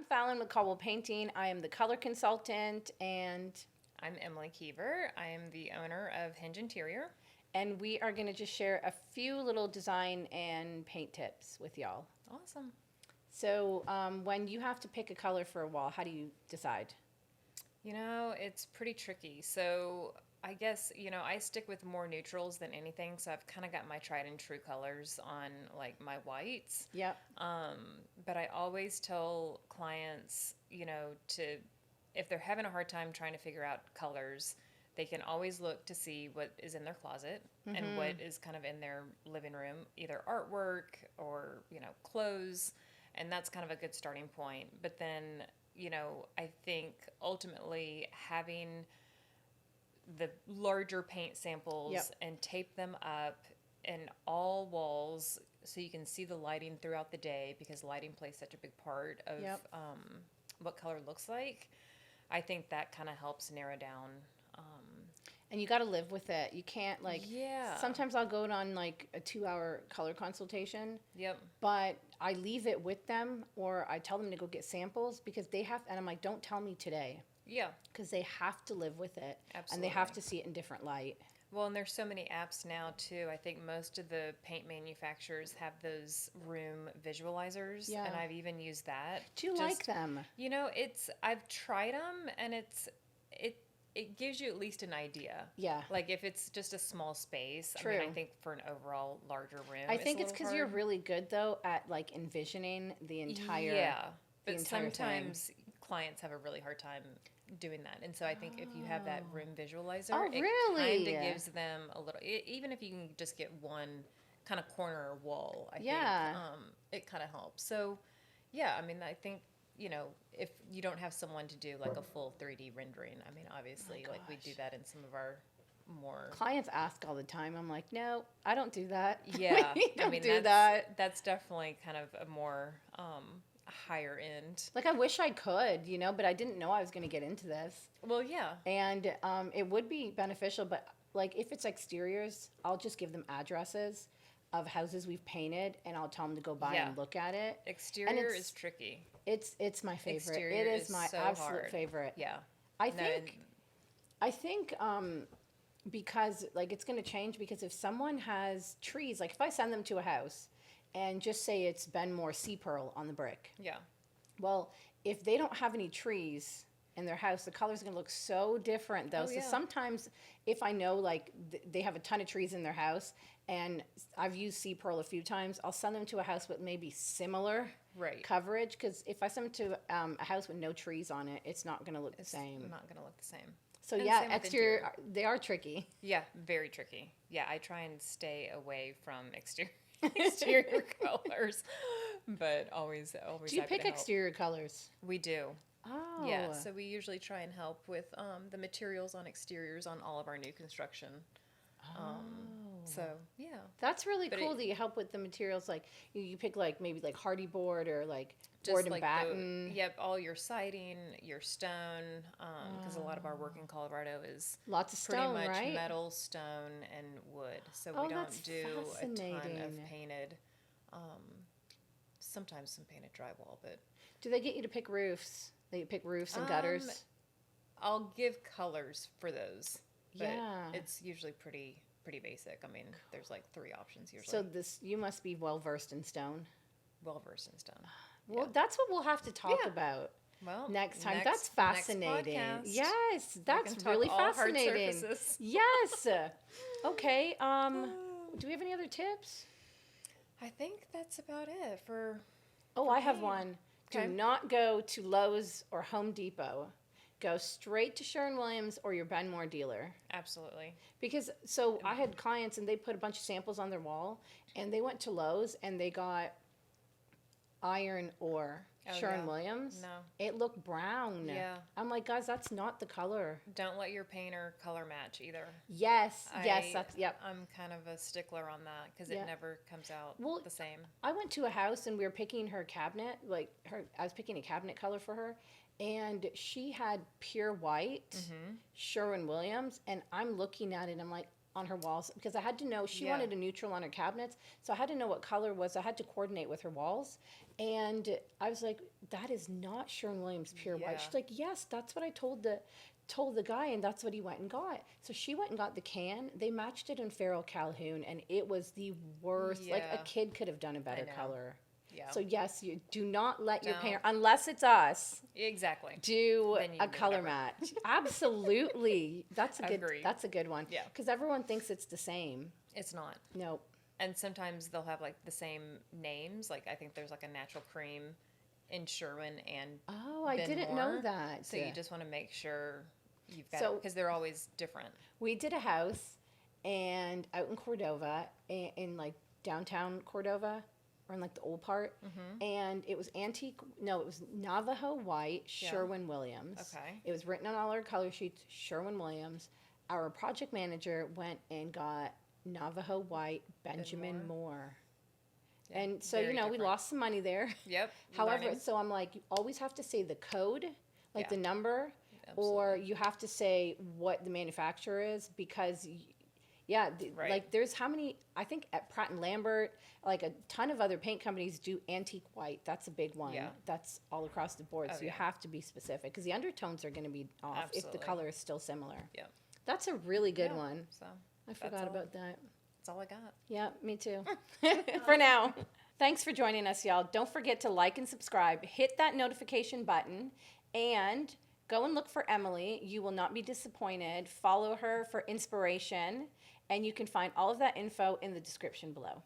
I'm Fallon with Caldwell Painting. I am the color consultant, and I'm Emily Keever. I am the owner of Hinge Interior. we are going to just share a few little design and paint tips with y'all. Awesome. So, when you have to pick a color for a wall, how do you decide? It's pretty tricky. So I guess, I stick with more neutrals than anything. So I've kind of got my tried and true colors on like my whites. Yep. But I always tell clients, if they're having a hard time trying to figure out colors, they can always look to see what is in their closet and what is kind of in their living room, either artwork or, clothes. And that's kind of a good starting point. But then, I think ultimately having the larger paint samples Yep. and tape them up in all walls so you can see the lighting throughout the day, because lighting plays such a big part of Yep. what color looks like. I think that kind of helps narrow down. And you got to live with it. You can't Yeah. Sometimes I'll go on like a 2-hour color consultation, Yep. but I leave it with them or I tell them to go get samples because they have, and I'm like, don't tell me today Yeah. because they have to live with it. Absolutely. And they have to see it in different light. Well, and there's so many apps now too. I think most of the paint manufacturers have those room visualizers, Yeah. and I've even used that. Do you like them? I've tried them, and it gives you at least an idea. Yeah. Like if it's just a small space. True. I mean, I think for an overall larger room, I think it's a because little you're hard. really good though at like envisioning the entire. Yeah, the but entire thing. sometimes clients have a really hard time doing that, and so I think if you have that room visualizer, Oh, it really? kind of gives them a little. Even if you can just get one kind of corner or wall, I Yeah. think it kind of helps. So, yeah, I mean, I think if you don't have someone to do like a full 3D rendering, I mean, obviously, like we do gosh. that in some of our more. Clients ask all the time. I'm like, no, I don't do that. Yeah, We don't I mean, do that. that's definitely kind of a more higher end. Like I wish I could, but I didn't know I was going to get into this. Well, yeah. And it would be beneficial, but like if it's exteriors, I'll just give them addresses of houses we've painted, and I'll tell them to go by Yeah. and look at it. Exterior it's- is tricky. It's my favorite. Exterior It is is my so absolute hard. favorite. Yeah. I No, think because like it's going to change because if someone has trees, like if I send them to a house and just say it's Ben Moore Sea Pearl on the brick, yeah. well, if they don't have any trees in their house, the color's going to look so different though. Oh, So yeah. sometimes if I know like they have a ton of trees in their house and I've used Sea Pearl a few times, I'll send them to a house with maybe similar Right. coverage because if I send them to a house with no trees on it, it's not going to look It's the same. not going to look the same. So And yeah, same with exterior, interior. they are tricky. Yeah, very tricky. Yeah, I try and stay away from exterior colors, but always Do you happy pick to help. exterior colors? We do. Oh. Yeah, so we usually try and help with the materials on exteriors on all of our new construction. So, yeah. That's really But cool it- that you help with the materials. Like you pick like maybe like hardy board or like Just board and like batten. yep, all your siding, your stone, because a lot of our work in Colorado is Lots of pretty stone, much right? metal, stone, and wood. So Oh, we that's don't do a ton fascinating. of painted. Sometimes some painted drywall, but Do they get you to pick roofs? They pick roofs and gutters. I'll give colors for those. But Yeah. it's usually pretty basic. I mean, there's like 3 options usually. So you must be well versed in stone. Well versed in stone. Well, Yeah. that's what we'll have to talk Yeah. about Well, next time. next- That's fascinating. next podcast, Yes, we that's can talk really all hard fascinating. surfaces. Yes. Okay. Do we have any other tips? I think that's about it for. Oh, I have Okay. one. Okay. Do not go to Lowe's or Home Depot. Go straight to Sherwin-Williams or your Ben Moore dealer. Absolutely. Because I had clients and they put a bunch of samples on their wall and they went to Lowe's and they got iron ore Oh, Sherwin-Williams. No. It looked brown. Yeah. I'm like, guys, that's not the color. Don't let your painter color match either. Yes, that's yep. I'm kind of a stickler on that because Yeah. it never comes out Well, the same. I went to a house and we were picking her cabinet, I was picking a cabinet color for her, and she had pure white Mm-hmm. Sherwin-Williams, and I'm looking at it, and I'm like, on her walls because I had to know she Yeah. wanted a neutral on her cabinets, so I had to know what color was. I had to coordinate with her walls, and I was like, "That is not Sherwin-Williams pure Yeah. white." She's like, "Yes, that's what I told the guy, and that's what he went and got." So she went and got the can. They matched it in Farrell Calhoun, and it was the worst. Like a Yeah. kid could have done a better know. color. Yeah. So yes, you do not let your Don't. parent, unless it's us, Exactly. do Then you a can do color whatever. match. Absolutely, that's a good. Agreed. That's a good one. Yeah. Because everyone thinks it's the same. It's not. Nope. And sometimes they'll have like the same names. Like I think there's like a natural cream in Sherwin and Oh, I didn't know Benmore. that. So you just want to make sure you've got So- because they're always different. We did a house and out in Cordova, in like downtown Cordova, or in like the old part, and it was antique. No, it was Navajo white Sherwin-Williams. Okay. It was written on all our color sheets, Sherwin-Williams. Our project manager went and got Navajo white Benjamin Moore. Yeah, And so, very we different. lost some money there. Yep. However, learning. so I'm like, you always have to say the code, like Yeah. the number, or you have to say what the manufacturer is because, Right. like there's how many, I think at Pratt and Lambert, like a ton of other paint companies do antique white. That's a big one. Yeah. That's all across the board. Oh, So you yeah. have to be specific because the undertones are going to be off if the Absolutely. color is still similar. Yep. That's a really good Yeah. one. So I forgot all. about that. that's all I got. Yeah, me too. For now. Thanks for joining us, y'all. Don't forget to like and subscribe. Hit that notification button and go and look for Emily. You will not be disappointed. Follow her for inspiration, and you can find all of that info in the description below.